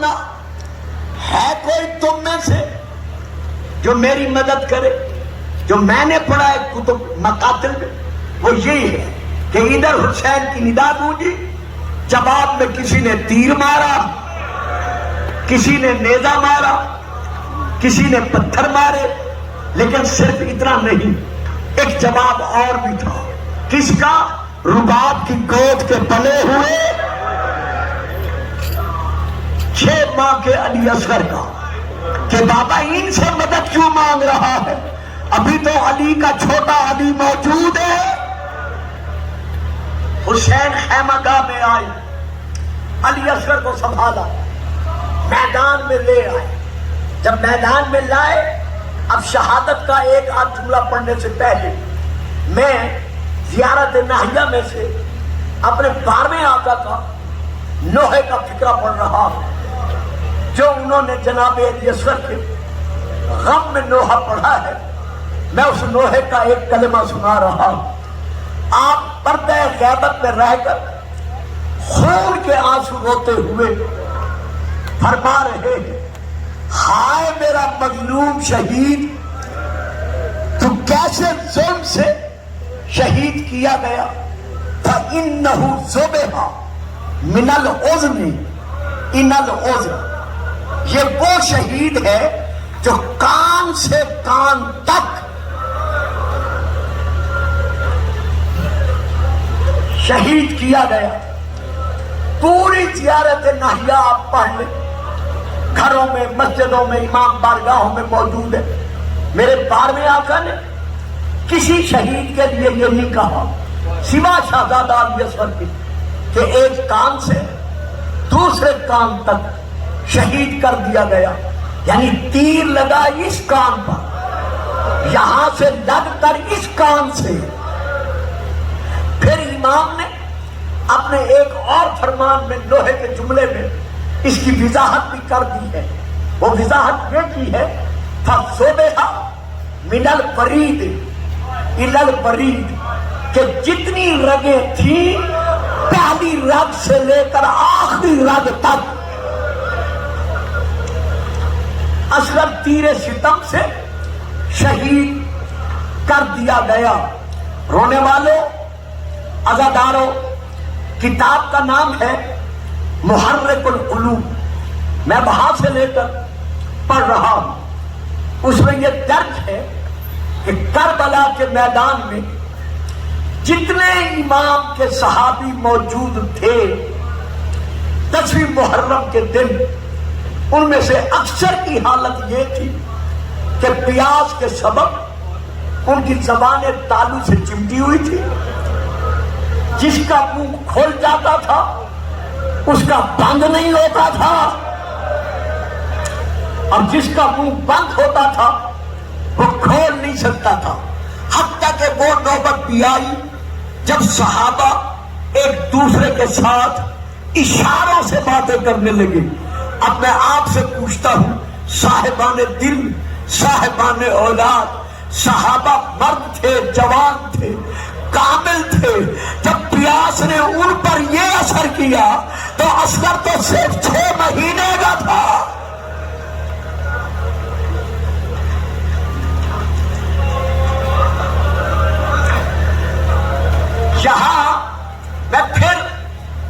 سننا ہے کوئی تم میں سے جو میری مدد کرے؟ جو میں نے پڑھا ہے کتب مقاتل میں وہ یہی ہے کہ ادھر حسین کی ندا گونجی، جواب میں کسی نے تیر مارا، کسی نے نیزہ مارا، کسی نے پتھر مارے، لیکن صرف اتنا نہیں، ایک جواب اور بھی تھا۔ کس کا؟ رباب کی گود کے پلے ہوئے 6 ماہ کے علی اصغر کا، کہ بابا ان سے مدد کیوں مانگ رہا ہے؟ ابھی تو علی کا چھوٹا علی موجود ہے۔ حسین خیمہ گاہ میں آئے، علی اصغر کو سنبھالا، میدان میں لے آئے۔ جب میدان میں لائے، اب شہادت کا ایک آدھ جملہ پڑھنے سے پہلے میں زیارت ناہیہ میں سے اپنے 12ویں آقا کا نوحے کا فکرہ پڑھ رہا ہوں، جو انہوں نے جناب علی اصغر کے غم میں نوحہ پڑھا ہے۔ میں اس نوحے کا ایک کلمہ سنا رہا ہوں۔ آپ پردہ غیبت میں رہ کر خون کے آنسو روتے ہوئے فرما رہے ہیں، ہائے میرا مظلوم شہید، تو کیسے ظلم سے شہید کیا گیا۔ فَإِنَّهُ ذُبِحَ مِنَ الْعُذْنِ إِنَ الْعُذْنِ، یہ وہ شہید ہے جو کان سے کان تک شہید کیا گیا۔ پوری زیارت ناہیہ آپ پڑھ لیں، گھروں میں، مسجدوں میں، امام بارگاہوں میں موجود ہے۔ میرے 12ویں آقا نے کسی شہید کے لیے یہ نہیں کہا سوا شہزادہ علی اصغر کی کہ ایک کان سے دوسرے کان تک شہید کر دیا گیا، یعنی تیر لگا اس کان پر، یہاں سے لگ کر اس کان سے۔ پھر امام نے اپنے ایک اور فرمان میں لوہے کے جملے میں اس کی وضاحت بھی کر دی ہے۔ وہ وضاحت یہ کی ہے، فَذُبِحَ مِنَ الْبَرِيدِ إِلَى الْبَرِيدِ، کہ جتنی رگیں تھیں پہلی رگ سے لے کر آخری رگ تک اصغر تیر ستم سے شہید کر دیا گیا۔ رونے والوں، عزاداروں، کتاب کا نام ہے محرک القلوب، میں وہاں سے لے کر پڑھ رہا ہوں۔ اس میں یہ درج ہے کہ کربلا کے میدان میں جتنے امام کے صحابی موجود تھے 10ویں محرم کے دن، ان میں سے اکثر کی حالت یہ تھی کہ پیاس کے سبب ان کی زبانیں تالو سے چمٹی ہوئی تھی، جس کا منہ کھل جاتا تھا اس کا بند نہیں ہوتا تھا، اور جس کا منہ بند ہوتا تھا وہ کھول نہیں سکتا تھا۔ حتیٰ کہ وہ نوبت بھی آئی جب صحابہ ایک دوسرے کے ساتھ اشاروں سے باتیں کرنے لگے۔ اب میں آپ سے پوچھتا ہوں، صاحبان دل، صاحبان اولاد، صحابہ مرد تھے، جوان تھے، کامل تھے، جب پیاس نے ان پر یہ اثر کیا تو اصغر تو صرف 6 مہینے کا تھا۔ یہاں میں پھر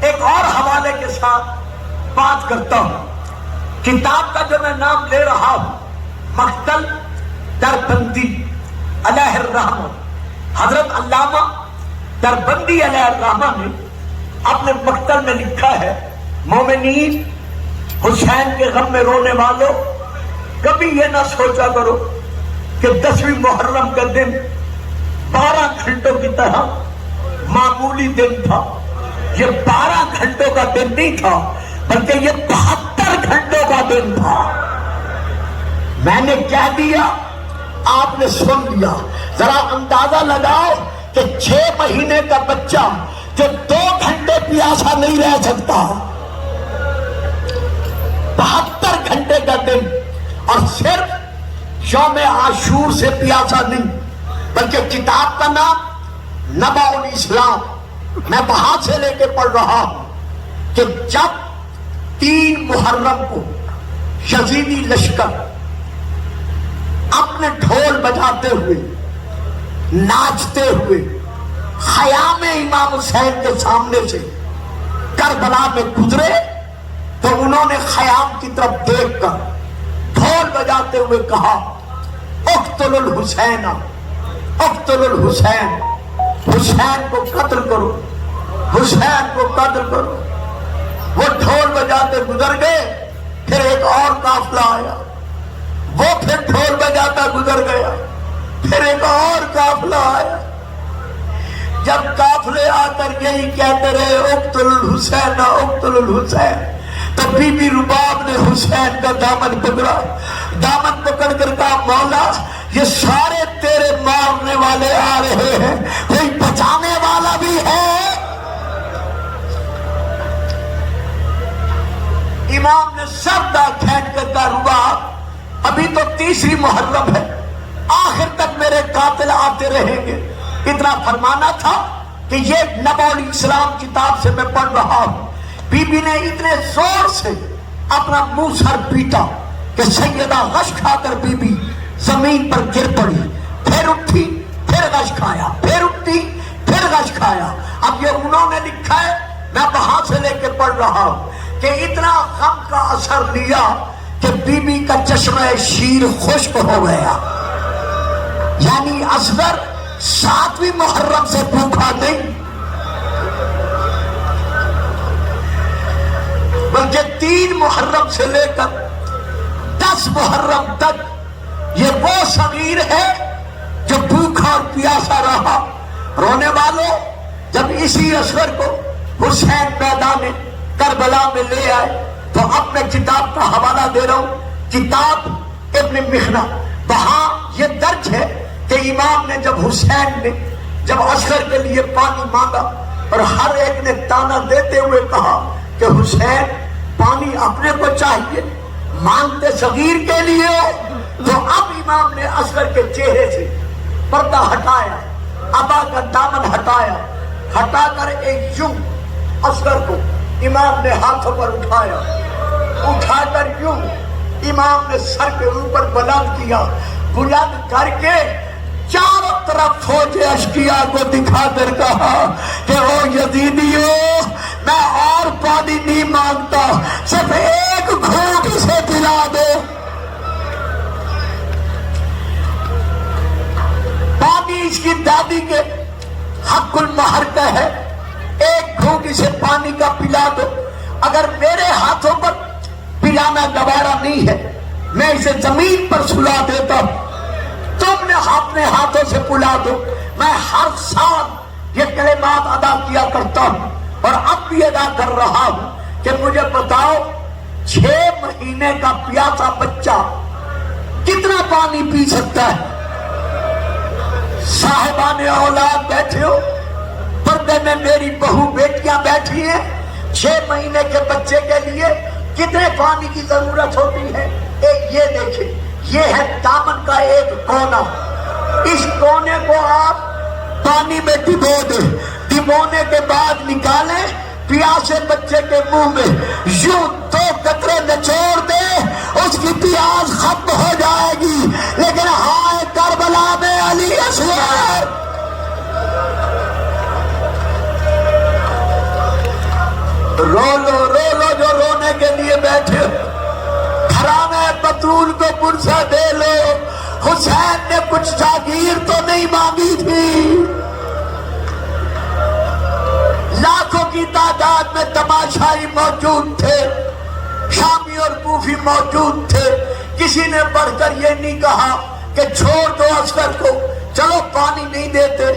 ایک اور حوالے کے ساتھ بات کرتا ہوں۔ کتاب کا جو میں نام لے رہا ہوں، مقتل دربندی علیہ الرحمہ، حضرت علامہ دربندی علیہ الرحمہ نے اپنے مقتل میں لکھا ہے، مومنین، حسین کے غم میں رونے والوں، کبھی یہ نہ سوچا کرو کہ 10ویں محرم کا دن 12 گھنٹوں کی طرح معمولی دن تھا۔ یہ 12 گھنٹوں کا دن نہیں تھا، بلکہ یہ 72 گھنٹوں کا دن تھا۔ میں نے کہہ دیا، آپ نے سن لیا۔ ذرا اندازہ لگاؤ کہ 6 مہینے کا بچہ جو 2 گھنٹے پیاسا نہیں رہ سکتا، 72 گھنٹے کا دن، اور صرف یوم عاشور سے پیاسا نہیں، بلکہ کتاب کا نام نبع الاسلام، میں وہاں سے لے کے پڑھ رہا ہوں کہ جب 3 محرم کو یزیدی لشکر اپنے ڈھول بجاتے ہوئے ناچتے ہوئے خیام امام حسین کے سامنے سے کربلا میں گزرے تو انہوں نے خیام کی طرف دیکھ کر ڈھول بجاتے ہوئے کہا اقتل الحسین اقتل الحسین، حسین کو قتل کرو، حسین کو قتل کرو۔ وہ ڈھول بجاتے گزر گئے، پھر ایک اور قافلہ آیا، وہ پھر ڈھول بجاتا گزر گیا، پھر ایک اور قافلہ آیا۔ جب قافلے آ کر یہی کہتے رہے اقتل الحسین اقتل الحسین، تو بی بی رباب نے حسین کا دامن پکڑا، دامن پکڑ کر کہا مولا یہ سارے تیرے مارنے والے آ رہے ہیں، کوئی بچانے والا بھی ہے؟ امام نے سردہ کھینچ کر کہا رباب ابھی تو 3 محرم ہے، آخر تک میرے قاتل آتے رہیں گے۔ اتنا فرمانا تھا کہ یہ نبع الاسلام کتاب سے میں پڑھ رہا ہوں۔ بی بی نے اتنے زور سے اپنا منہ سر پیٹا کہ سیدہ غش کھا کر بی بی زمین پر گر پڑی، پھر اٹھی، پھر غش کھایا، پھر اٹھی، پھر غش کھایا۔ اب یہ انہوں نے لکھا ہے، میں وہاں سے لے کے پڑھ رہا ہوں کہ اتنا غم کا اثر لیا کہ بی بی کا چشمہ شیر خشک ہو گیا۔ یعنی اصغر 7ویں محرم سے بھوکا نہیں بلکہ 3 محرم سے لے کر 10 محرم تک یہ وہ صغیر ہے جو بھوکا اور پیاسا رہا۔ رونے والوں، جب اسی اصغر کو حسین میدان کربلا میں لے آئے تو اپنے کتاب کا حوالہ دے رہا ہوں، کتاب ابن مخنہ، وہاں یہ درج ہے کہ امام نے جب حسین نے جب اصغر کے لیے پانی مانگا اور ہر ایک نے تانا دیتے ہوئے کہا کہ حسین پانی اپنے کو چاہیے، مانگتے صغیر کے لیے، تو اب امام نے اصغر کے چہرے سے پردہ ہٹایا، ابا کا دامن ہٹایا، ہٹا کر ایک یوں اصغر کو امام نے ہاتھوں پر اٹھایا، اٹھا کر یوں امام نے سر کے اوپر بلند کیا، بلند کر کے چاروں طرف فوج اشقیا کو دکھا کر کہا کہ او یزیدیو میں اور پانی نہیں مانگتا، صرف ایک گھونٹ اسے پلا دو۔ پانی اس کی دادی کے حق المہر کا ہے، ایک گھونٹ اسے پانی کا پلا دو۔ اگر میرے ہاتھوں پر پلانا گوارا نہیں ہے میں اسے زمین پر سلا دیتا ہوں، تم نے اپنے ہاتھوں سے پلا دو۔ میں ہر سال یہ کلمات ادا کیا کرتا ہوں اور اب بھی ادا کر رہا ہوں کہ مجھے بتاؤ 6 مہینے کا پیاسا بچہ کتنا پانی پی سکتا ہے؟ صاحبان اولاد بیٹھے ہو، پردے میں میری بہو بیٹیاں بیٹھی ہیں، 6 مہینے کے بچے کے لیے کتنے پانی کی ضرورت ہوتی ہے؟ ایک یہ دیکھیں، یہ ہے دامن کا ایک کونا، اس کونے کو آپ پانی میں ڈبو دیں، ڈبونے کے بعد نکالیں، پیاسے بچے کے منہ میں یوں 2 قطرے نچوڑ دیں، اس کی پیاس ختم ہو جائے گی۔ لیکن ہائے کربلا میں علی اصغر، رو لو جو رونے کے لیے بیٹھے ہو، گھرانے بطول کو پرسہ دے لو، حسین نے کچھ جاگیر تو نہیں مانگی تھی۔ لاکھوں کی تعداد میں تماشائی موجود تھے، شامی اور کوفی موجود تھے، کسی نے بڑھ کر یہ نہیں کہا کہ چھوڑ دو اصغر کو، چلو پانی نہیں دیتے،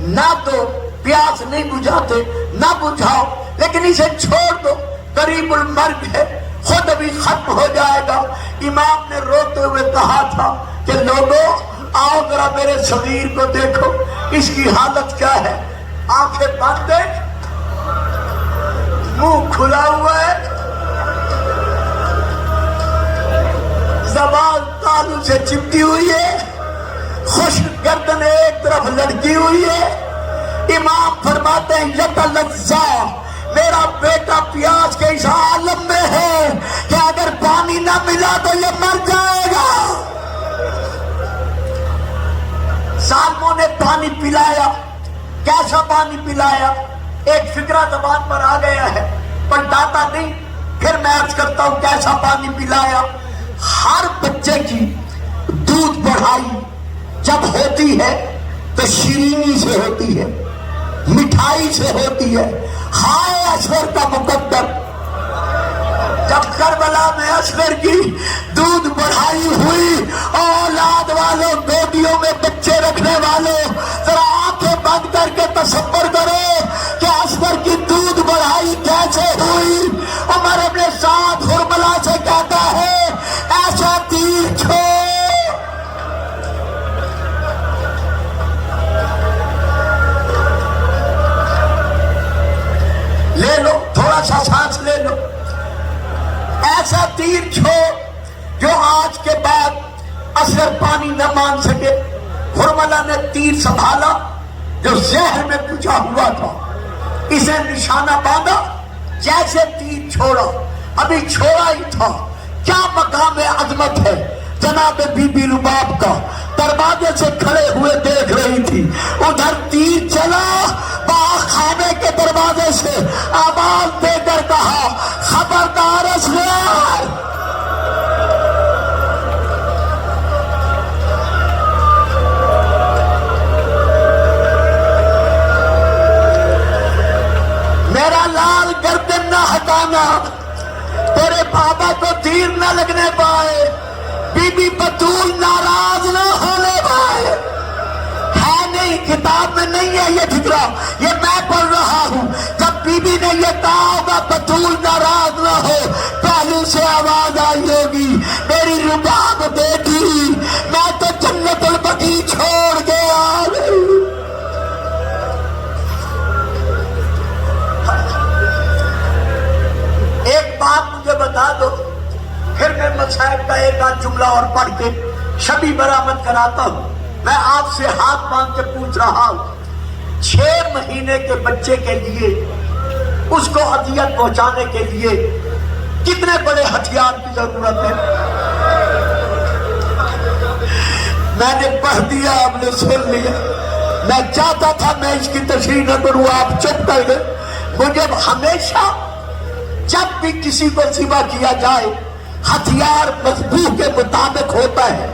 نہ دو، پیاس نہیں بجھاتے، نہ بجھاؤ، لیکن اسے چھوڑ دو، قریب المرگ ہے، خود ابھی ختم ہو جائے گا۔ امام نے روتے ہوئے کہا تھا کہ لوگوں آؤ ذرا میرے صغیر کو دیکھو، اس کی حالت کیا ہے، آنکھیں بند ہے، منہ کھلا ہوا ہے، زبان تالو سے چپٹی ہوئی ہے، خشک گردن ایک طرف لڑکی ہوئی ہے۔ امام فرماتے ہیں یتلذا میرا بیٹا پیاس کے اس عالم میں ہے کہ اگر پانی نہ ملا تو یہ مر جائے گا. ظالموں نے پانی پلایا. کیسا پانی پلایا؟ ایک فکرہ زبان پر آ گیا ہے، پر داتا نہیں. پھر میں عرض کرتا ہوں کیسا پانی پلایا. ہر بچے کی دودھ بڑھائی جب ہوتی ہے تو شیرینی سے ہوتی ہے، مٹھائی سے ہوتی ہے. ہائے اصغر کا مقدر، جب کربلا میں اصغر کی دودھ بڑھائی ہوئی، اولاد والوں، بیٹیوں میں بچے رکھنے والوں، ذرا آنکھیں بند کر کے تصور کرو کہ اصغر کی دودھ بڑھائی کیسے ہوئی. عمر ابن سعد کربلا سے کہتا ہے ایسا تیر چھوڑ. لے لو تھوڑا سا سانس لے لو. ایسا تیر چھوڑ جو آج کے بعد اثر پانی نہ مان سکے. ہرملہ نے تیر سنبھالا جو زہر میں کچا ہوا تھا، اسے نشانہ باندھا، جیسے تیر چھوڑا ابھی چھوڑا ہی تھا. کیا مقام عظمت ہے جناب بی بی لباب کا. دروازے سے کھڑے ہوئے دیکھ رہی تھی، ادھر تیر چلا، باغ خانے کے دروازے سے آواز دے کر کہا خبردار اصغر. میرا لال گردن نہ ہٹانا، تیرے بابا کو تیر نہ لگنے پائے، بی بی بطول ناراض نہ ہونے پائے. ہے نہیں، کتاب میں نہیں ہے یہ فکرہ، یہ میں پڑھ رہا ہوں. جب بی بی نے یہ کہا ہوگا بطول ناراض نہ ہو، پہلو سے آواز آئی ہوگی میری رباب بیٹی میں تو جنت البقیع چھوڑ کے آ گئی. ایک بات مجھے بتا دو، پھر میں مصائب کا ایک آدھ جملہ اور پڑھ کے شبی برآمد کراتا ہوں. میں آپ سے ہاتھ مانگ کے پوچھ رہا ہوں، 6 مہینے کے بچے کے لیے اس کو اذیت پہنچانے کے لیے کتنے بڑے ہتھیار کی ضرورت ہے؟ میں نے پڑھ دیا، آپ نے سن لیا. میں چاہتا تھا میں اس کی تشریح نہ کروں، آپ چپ کر گئے. مجھے ہمیشہ جب بھی کسی کو ذبح کیا جائے ہتھیار مذبوح کے مطابق ہوتا ہے.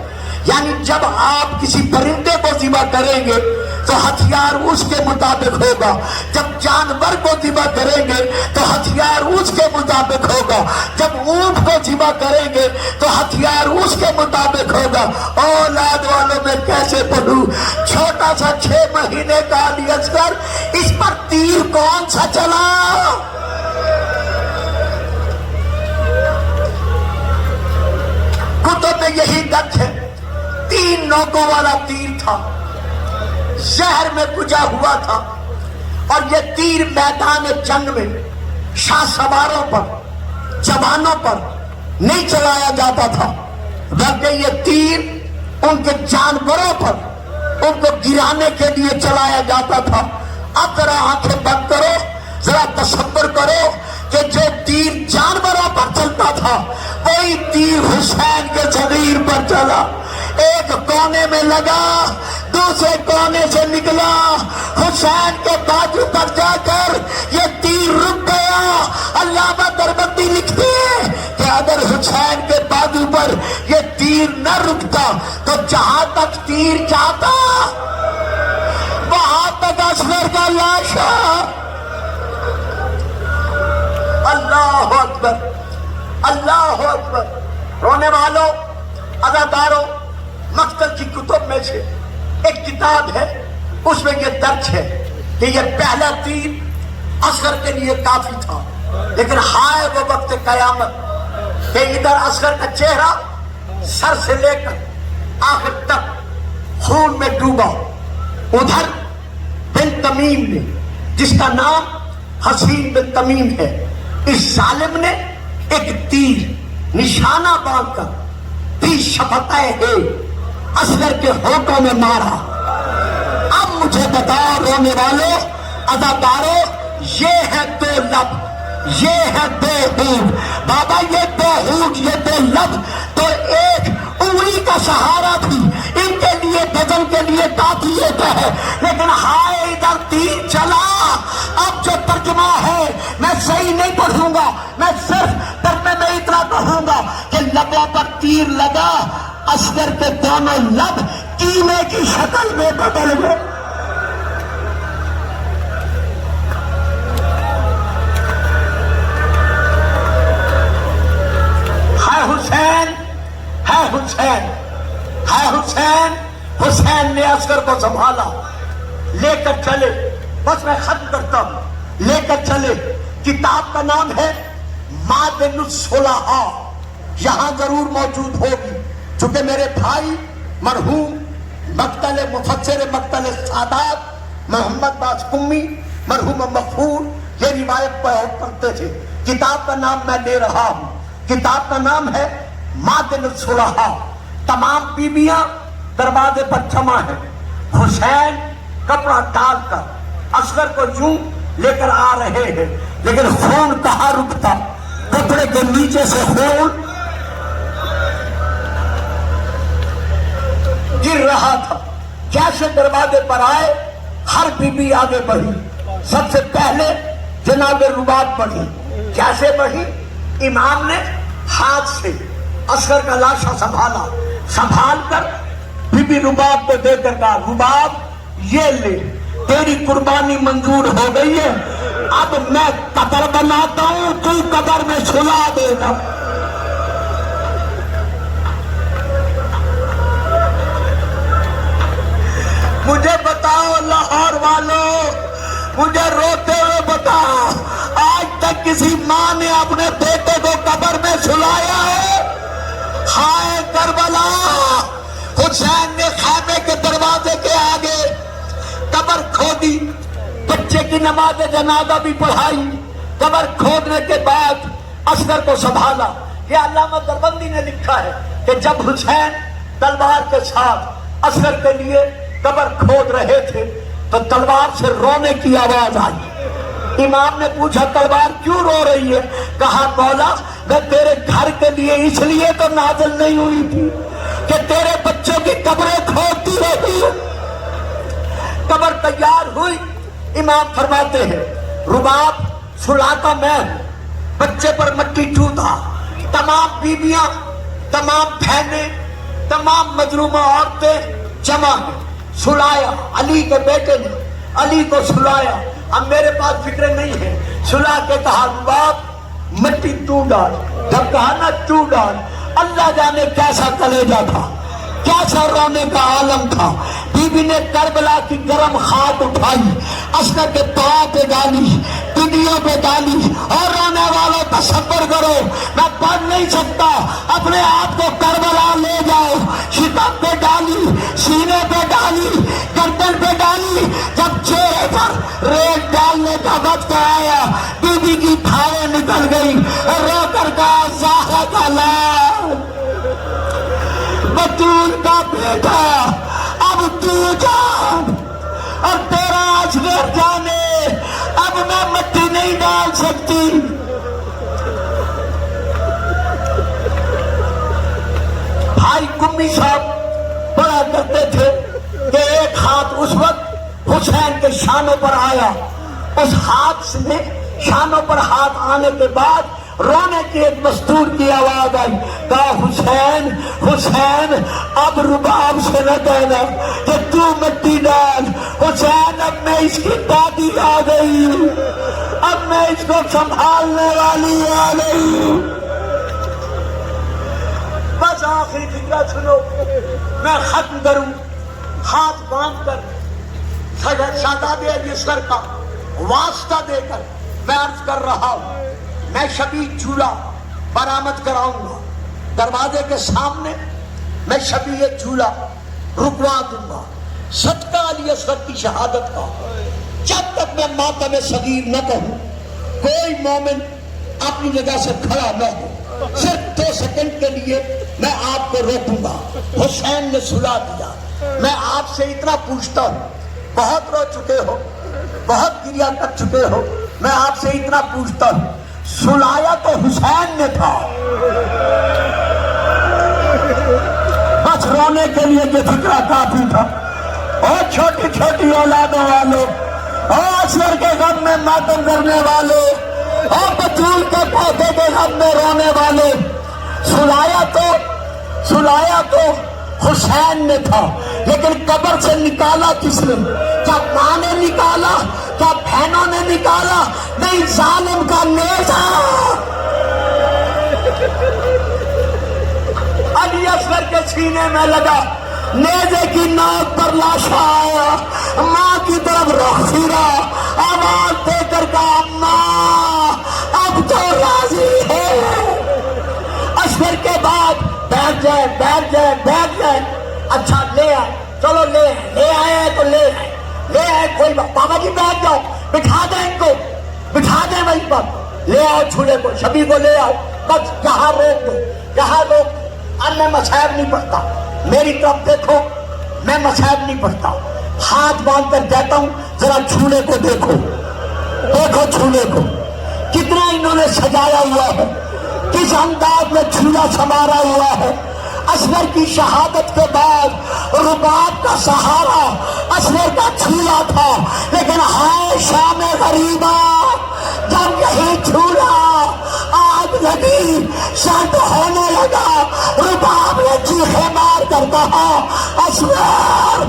یعنی جب آپ کسی پرندے کو ذبح کریں گے تو ہتھیار اس کے مطابق ہوگا، جب جانور کو ذبح کریں گے تو ہتھیار اس کے مطابق ہوگا، جب اونٹ کو ذبح کریں گے تو ہتھیار اس کے مطابق ہوگا. اولاد والوں میں کیسے پڑھوں؟ چھوٹا سا 6 مہینے کا علی اصغر، اس پر تیر کون سا چلا؟ کتب میں یہی درج ہے. 3 نوکوں والا تیر تھا، زہر میں کچا ہوا تھا، اور یہ تیر میدان جنگ میں شاہ سواروں پر، جوانوں پر نہیں چلایا جاتا تھا، بلکہ یہ تیر ان کے جانوروں پر، ان کو گرانے کے لیے چلایا جاتا تھا. اب ذرا آنکھیں بند کرو، ذرا تصور کرو کہ جو تیر جانوروں پر چلتا تھا وہی تیر حسین کے صغیر پر چلا. ایک کونے میں لگا، دوسرے کونے سے نکلا، حسین کے بازو پر جا کر یہ تیر رک گیا. علامہ دربندی لکھتے ہیں کہ اگر حسین کے بازو پر یہ تیر نہ رکتا تو جہاں تک تیر جاتا وہاں تک اصغر کا لاشا. اللہ اکبر، اللہ اکبر. رونے والوں، اداکاروں، مقتل کی کتب میں سے ایک کتاب ہے، اس میں یہ درج ہے کہ یہ پہلا تیر اصغر کے لیے کافی تھا. لیکن ہائے وہ وقت قیامت کہ ادھر اصغر کا چہرہ سر سے لے کر آخر تک خون میں ڈوبا، ادھر بن تمیم نے، جس کا نام حسین بن تمیم ہے، اس ظالم نے ایک تیر نشانہ باندھ کر بھی شفتیں ہے اصغر کے ہونٹوں میں مارا. اب مجھے بتاؤ رونے والوں، اداکاروں، یہ ہے دو لب، یہ ہے دو ہونٹ، بابا یہ دو ہونٹ، یہ دو لب تو ایک انگلی کا سہارا بھی ان کے لیے بدن کے لیے کافی ہوتا ہے، لیکن ہائے ادھر تیر چلا۔ اب جو ترجمہ ہے میں صحیح نہیں پڑھوں گا، میں صرف ترجمے میں اتنا کہوں گا کہ لبوں پر تیر لگا، اصغر کے دونوں لب کیمے کی شکل میں بدل گئے۔ حسین ہے، حسین ہے، حسین حسین نے اصغر کو سنبھالا، لے کر چلے، بس میں ختم کرتا ہوں، لے کر چلے۔ کتاب کا نام ہے معدن الصلحاء، یہاں ضرور موجود ہوگی، چونکہ میرے بھائی مرحوم مقتل مفسر مقتل سادات محمد باز قمی، مرحوم مغفور یہ روایت بہت پڑھتے تھے۔ کتاب کا نام میں لے رہا ہوں، کتاب کا نام ہے معدن الصلحاء۔ تمام بیویاں دروازے پر جمع ہیں، حسین کپڑا ڈال کر اصغر کو یوں لے کر آ رہے ہیں، لیکن خون کہاں رکتا، کپڑے کے نیچے سے خون گر رہا تھا۔ جیسے دروازے پر آئے ہر بیوی آگے بڑھی، سب سے پہلے جناب رباب بڑھی، جیسے بڑھی امام نے ہاتھ سے اصغر کا لاشا سنبھالا، سنبھال کر بی بی رباب کو دے کر کہا رباب یہ لے، تیری قربانی منظور ہو گئی ہے، اب میں قبر بناتا ہوں، تو قبر میں سلا دے گا۔ مجھے بتاؤ لاہور والوں، مجھے روتے ہوئے بتاؤ، آج تک کسی ماں نے اپنے بیٹے کو قبر میں سلایا ہے؟ ہائے کربلا، حسین نے خیمے کے دروازے کے آگے قبر کھودی، بچے کی نماز جنازہ بھی پڑھائی، قبر کھودنے کے بعد اصغر کو سنبھالا۔ یہ علامہ دیوبندی نے لکھا ہے کہ جب حسین تلوار کے ساتھ اصغر کے لیے قبر کھود رہے تھے تو تلوار سے رونے کی آواز آئی۔ امام نے پوچھا تلوار کیوں رو رہی ہے؟ کہا مولا میں تیرے گھر کے لیے اس لیے تو نازل نہیں ہوئی تھی کہ تیرے بچوں کی قبریں کھودتی رہی۔ قبر تیار ہوئی، امام فرماتے ہیں رباب سلاتا میں، بچے پر مٹی ٹوٹا، تمام بیویاں، تمام بہنیں، تمام مظلومہ عورتیں جمع ہیں، سلایا، علی کے بیٹے نے علی کو سلایا۔ اب میرے پاس فکر نہیں ہے، سلا کے کہا رباب مٹی تو ڈال، جب کہا نا تو ڈال، اللہ جانے کیسا کلیجہ تھا، کیسا رونے کا عالم تھا۔ بی بی نے کربلا کی گرم خاک اٹھائی، اصغر کے پاؤں پہ ڈالی، پنڈلیوں پہ ڈالی، اور رونے والوں تصور کرو، میں پڑھ نہیں سکتا، اپنے آپ کو کربلا لے جاؤ، شکم پہ ڈالی، سینے پہ ڈالی، گردن پہ ڈالی، جب چہرے پر ریت ڈالنے کا وقت آیا بی بی کی پھاڑیں نکل گئی، رو کر کہا زہرا کا لال، بطول کا بیٹا، اب تو جان اور تیرا اصغر جانے، اب میں مٹی نہیں ڈال سکتی۔ بھائی قمی صاحب پڑھا کرتے تھے کہ ایک ہاتھ اس وقت حسین کے شانوں پر آیا، اس ہاتھ سے شانوں پر ہاتھ آنے کے بعد رونے کی ایک مستور کی آواز آئی، کہا حسین حسین اب رباب سے نہ کہنا کہ تو مٹی ڈال، حسین اب میں اس کی دادی آ گئی ہوں، اب میں اس کو سنبھالنے والی آ گئی ہوں۔ بس آخری فکرہ سنو، میں ختم کروں، ہاتھ باندھ کر شہزادے علی اصغر کا واسطہ دے کر میں عرض کر رہا ہوں، میں شبیہ جھولا برآمد کراؤں گا، دروازے کے سامنے میں شبیہ جھولا رکوا دوں گا، صدقہ علی اصغر کی شہادت کا۔ جب تک میں ماتم صغیر نہ کہوں کوئی مومن اپنی جگہ سے کھڑا نہ ہو، صرف 2 سیکنڈ کے لیے میں آپ کو روکوں گا۔ حسین نے سلا دیا۔ میں آپ سے اتنا پوچھتا ہوں، بہت رو چکے ہو، بہت گریہ کر چکے ہو، میں آپ سے اتنا پوچھتا ہوں، سلایا تو حسین نے تھا، بس رونے کے لیے یہ فکرہ کافی تھا۔ اور چھوٹی چھوٹی اولادوں والے، اور اصغر کے غم میں ماتم کرنے والے، اور بطول کے پودے کے غم میں رونے والے، سلایا تو حسین نے تھا، لیکن قبر سے نکالا کس نے؟ کیا ماں نے نکالا؟ کیا بہنوں نے نکالا؟ نہیں، ظالم کا نیزہ علی اصغر کے سینے میں لگا، نیزے کی نوک پر لاشا آیا، ماں کی طرف رخ پھرا، آواز دے کر کہا ماں اب تو راضی ہے۔ اصغر کے بعد بیٹھ جائے، اچھا لے آئے، چلو لے آئے تو لے آئے، کوئی بابا جی بیٹھ جاؤ، بٹھا دیں ان کو، بٹھا دیں وہیں پر، لے آؤ چھولے کو، شبی کو لے آؤ، بس یہاں روک دو۔ اب میں مصائب نہیں پڑھتا، میری طرف دیکھو، میں مصائب نہیں پڑھتا، ہاتھ باندھ کر کہتا ہوں ذرا چھولے کو دیکھو چھولے کو کتنا انہوں نے سجایا ہوا ہے، کس انداز میں چھولا سنوارا ہوا ہے۔ اصغر کی شہادت کے بعد رباب کا سہارا اصغر کا چھولا تھا، لیکن ہائے شام غریبا، جب یہی چھولا آگ لگی، شد ہونے لگا، رباب نے چیخے مار کر کہا اصغر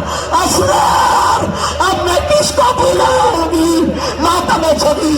اب میں کس کو بلاؤں گی؟ ماتم چھڑی۔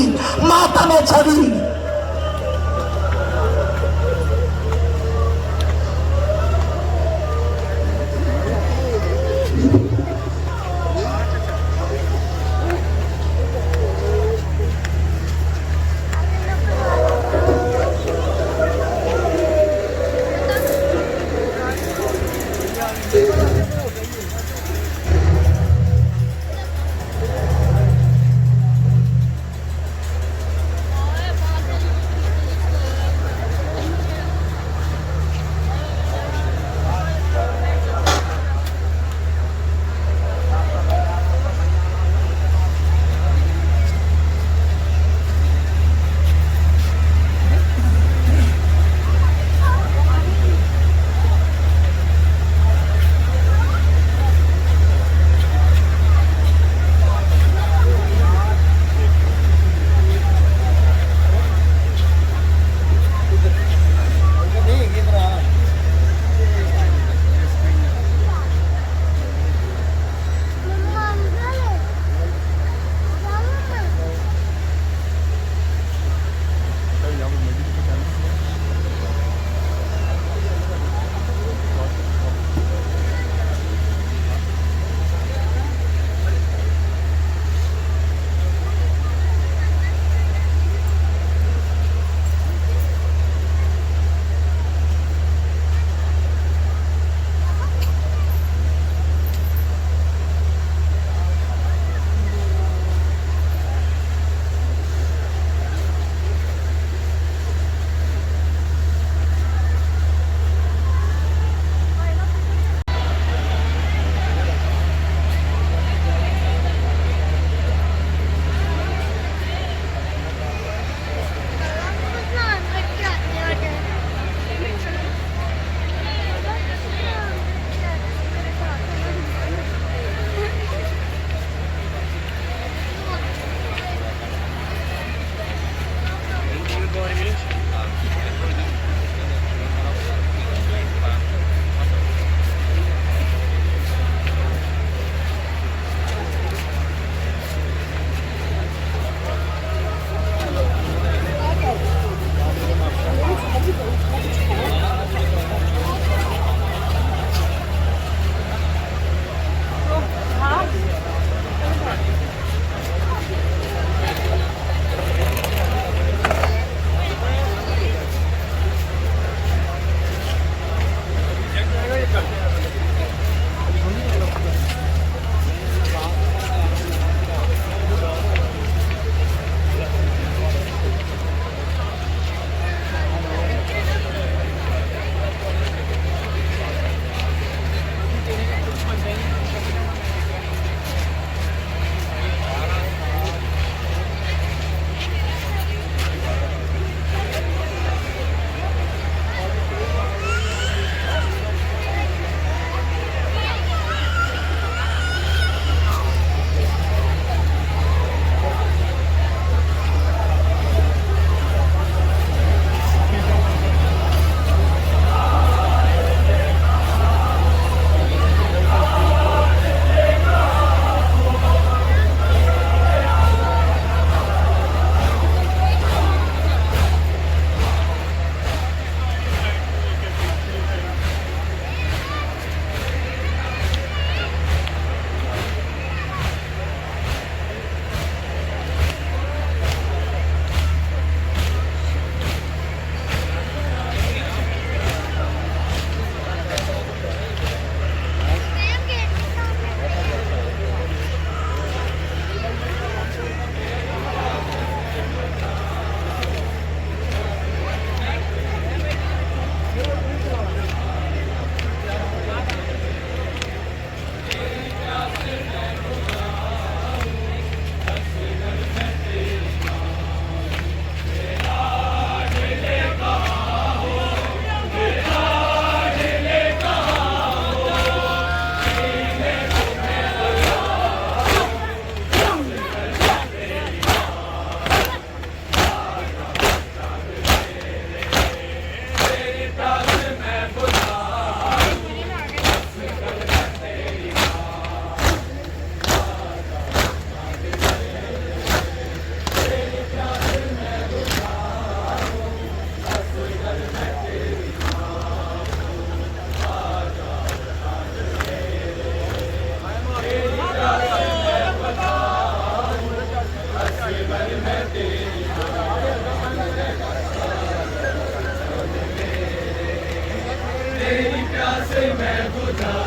پیاسے میں بجھا